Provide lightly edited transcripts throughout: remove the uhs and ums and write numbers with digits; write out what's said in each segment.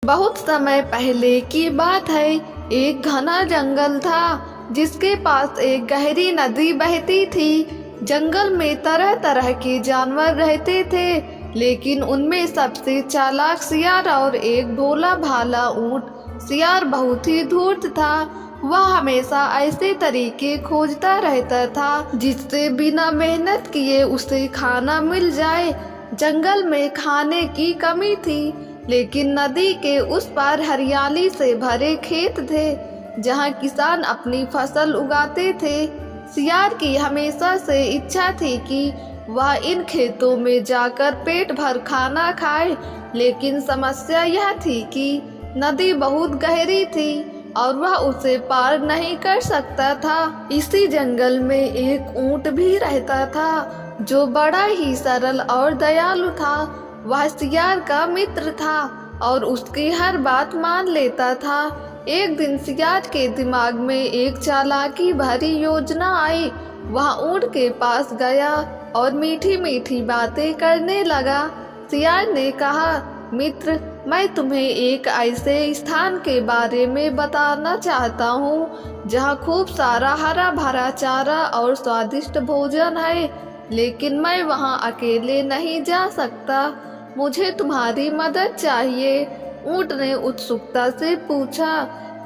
बहुत समय पहले की बात है। एक घना जंगल था जिसके पास एक गहरी नदी बहती थी। जंगल में तरह तरह के जानवर रहते थे, लेकिन उनमें सबसे चालाक सियार और एक भोला भाला ऊंट। सियार बहुत ही धूर्त था। वह हमेशा ऐसे तरीके खोजता रहता था जिससे बिना मेहनत किए उसे खाना मिल जाए। जंगल में खाने की कमी थी, लेकिन नदी के उस पार हरियाली से भरे खेत थे जहां किसान अपनी फसल उगाते थे। सियार की हमेशा से इच्छा थी कि वह इन खेतों में जाकर पेट भर खाना खाए, लेकिन समस्या यह थी कि नदी बहुत गहरी थी और वह उसे पार नहीं कर सकता था। इसी जंगल में एक ऊंट भी रहता था जो बड़ा ही सरल और दयालु था। वह सियार का मित्र था और उसकी हर बात मान लेता था। एक दिन सियार के दिमाग में एक चालाकी भरी योजना आई। वह ऊंट के पास गया और मीठी मीठी बातें करने लगा। सियार ने कहा, मित्र, मैं तुम्हें एक ऐसे स्थान के बारे में बताना चाहता हूँ जहाँ खूब सारा हरा भरा चारा और स्वादिष्ट भोजन है, लेकिन मैं वहाँ अकेले नहीं जा सकता। मुझे तुम्हारी मदद चाहिए। ऊंट ने उत्सुकता से पूछा,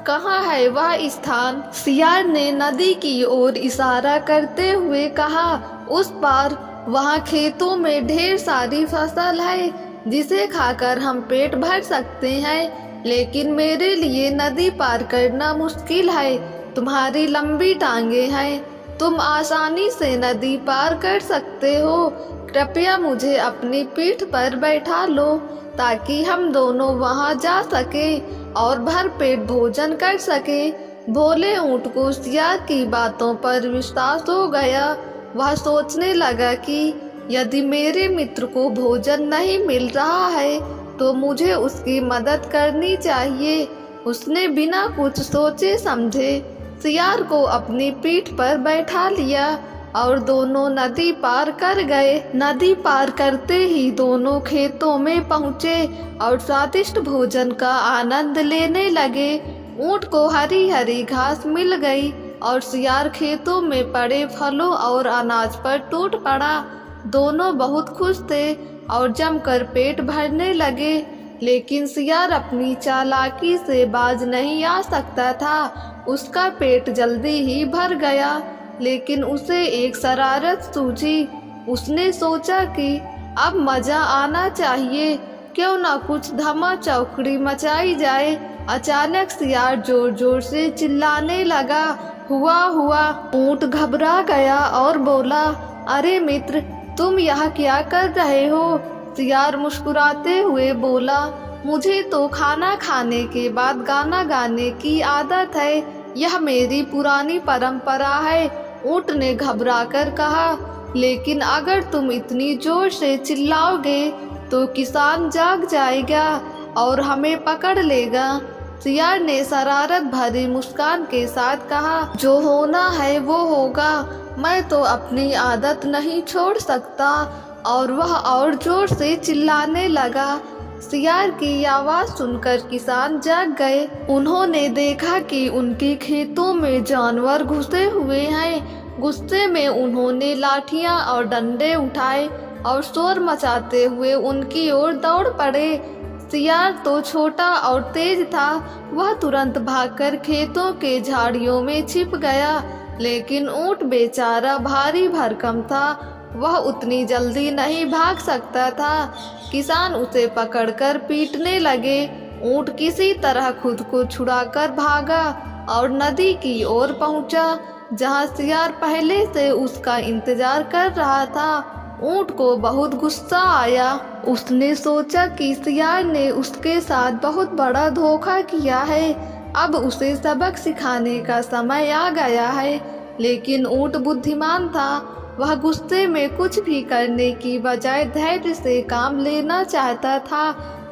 कहाँ है वह स्थान? सियार ने नदी की ओर इशारा करते हुए कहा, उस पार। वहाँ खेतों में ढेर सारी फसल है जिसे खाकर हम पेट भर सकते हैं, लेकिन मेरे लिए नदी पार करना मुश्किल है। तुम्हारी लंबी टांगे हैं, तुम आसानी से नदी पार कर सकते हो। कृपया मुझे अपनी पीठ पर बैठा लो ताकि हम दोनों वहां जा सके और भर पेट भोजन कर सके। भोले ऊंट को सियार की बातों पर विश्वास हो गया। वह सोचने लगा कि यदि मेरे मित्र को भोजन नहीं मिल रहा है तो मुझे उसकी मदद करनी चाहिए। उसने बिना कुछ सोचे समझे सियार को अपनी पीठ पर बैठा लिया और दोनों नदी पार कर गए। नदी पार करते ही दोनों खेतों में पहुँचे और स्वादिष्ट भोजन का आनंद लेने लगे। ऊंट को हरी हरी घास मिल गई और सियार खेतों में पड़े फलों और अनाज पर टूट पड़ा। दोनों बहुत खुश थे और जमकर पेट भरने लगे, लेकिन सियार अपनी चालाकी से बाज नहीं आ सकता था। उसका पेट जल्दी ही भर गया, लेकिन उसे एक शरारत सूझी। उसने सोचा कि अब मजा आना चाहिए, क्यों ना कुछ धमा चौकड़ी मचाई जाए। अचानक सियार जोर जोर से चिल्लाने लगा, हुआ हुआ। ऊंट घबरा गया और बोला, अरे मित्र, तुम यहाँ क्या कर रहे हो? सियार मुस्कुराते हुए बोला, मुझे तो खाना खाने के बाद गाना गाने की आदत है। यह मेरी पुरानी परंपरा है। ऊंट ने घबराकर कहा, लेकिन अगर तुम इतनी जोर से चिल्लाओगे तो किसान जाग जाएगा और हमें पकड़ लेगा। सियार ने शरारत भरी मुस्कान के साथ कहा, जो होना है वो होगा। मैं तो अपनी आदत नहीं छोड़ सकता। और वह और जोर से चिल्लाने लगा। सियार की आवाज सुनकर किसान जाग गए। उन्होंने देखा कि उनके खेतों में जानवर घुसे हुए हैं। गुस्से में उन्होंने लाठियां और डंडे उठाए और शोर मचाते हुए उनकी ओर दौड़ पड़े। सियार तो छोटा और तेज था। वह तुरंत भागकर खेतों के झाड़ियों में छिप गया, लेकिन ऊंट बेचारा भारी भरकम था। वह उतनी जल्दी नहीं भाग सकता था। किसान उसे पकड़कर पीटने लगे। ऊंट किसी तरह खुद को छुड़ाकर भागा और नदी की ओर पहुंचा, जहां सियार पहले से उसका इंतजार कर रहा था। ऊंट को बहुत गुस्सा आया। उसने सोचा कि सियार ने उसके साथ बहुत बड़ा धोखा किया है। अब उसे सबक सिखाने का समय आ गया है। लेकिन ऊंट बुद्धिमान था। वह गुस्से में कुछ भी करने की बजाय धैर्य से काम लेना चाहता था।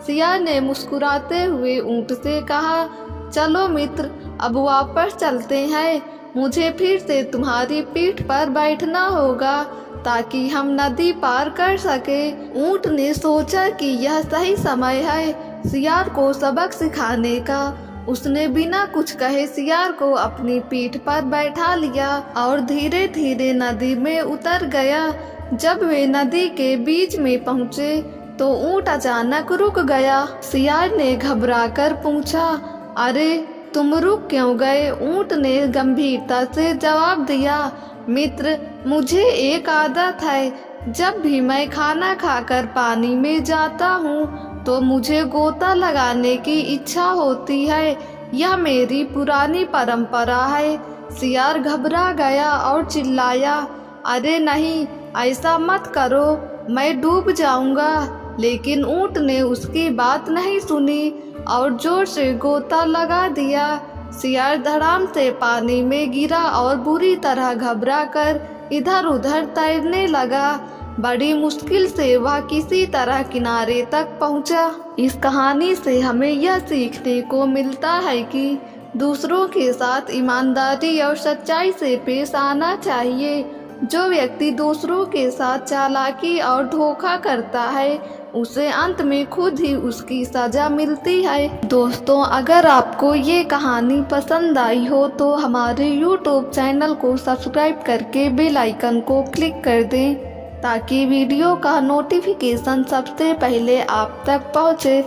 सियार ने मुस्कुराते हुए ऊंट से कहा, चलो मित्र, अब वापस चलते हैं। मुझे फिर से तुम्हारी पीठ पर बैठना होगा। ताकि हम नदी पार कर सके। ऊंट ने सोचा कि यह सही समय है सियार को सबक सिखाने का। उसने बिना कुछ कहे सियार को अपनी पीठ पर बैठा लिया और धीरे धीरे नदी में उतर गया। जब वे नदी के बीच में पहुँचे तो ऊंट अचानक रुक गया। सियार ने घबराकर पूछा, अरे तुम रुक क्यों गए? ऊंट ने गंभीरता से जवाब दिया, मित्र, मुझे एक आदत है। जब भी मैं खाना खाकर पानी में जाता हूँ तो मुझे गोता लगाने की इच्छा होती है। यह मेरी पुरानी परंपरा है। सियार घबरा गया और चिल्लाया, अरे नहीं, ऐसा मत करो, मैं डूब जाऊंगा। लेकिन ऊंट ने उसकी बात नहीं सुनी और जोर से गोता लगा दिया। सियार धड़ाम से पानी में गिरा और बुरी तरह घबरा कर इधर उधर तैरने लगा। बड़ी मुश्किल से वह किसी तरह किनारे तक पहुंचा। इस कहानी से हमें यह सीखने को मिलता है कि दूसरों के साथ ईमानदारी और सच्चाई से पेश आना चाहिए। जो व्यक्ति दूसरों के साथ चालाकी और धोखा करता है उसे अंत में खुद ही उसकी सजा मिलती है। दोस्तों, अगर आपको ये कहानी पसंद आई हो तो हमारे YouTube चैनल को सब्सक्राइब करके बेल आइकन को क्लिक कर दें ताकि वीडियो का नोटिफिकेशन सबसे पहले आप तक पहुँचे।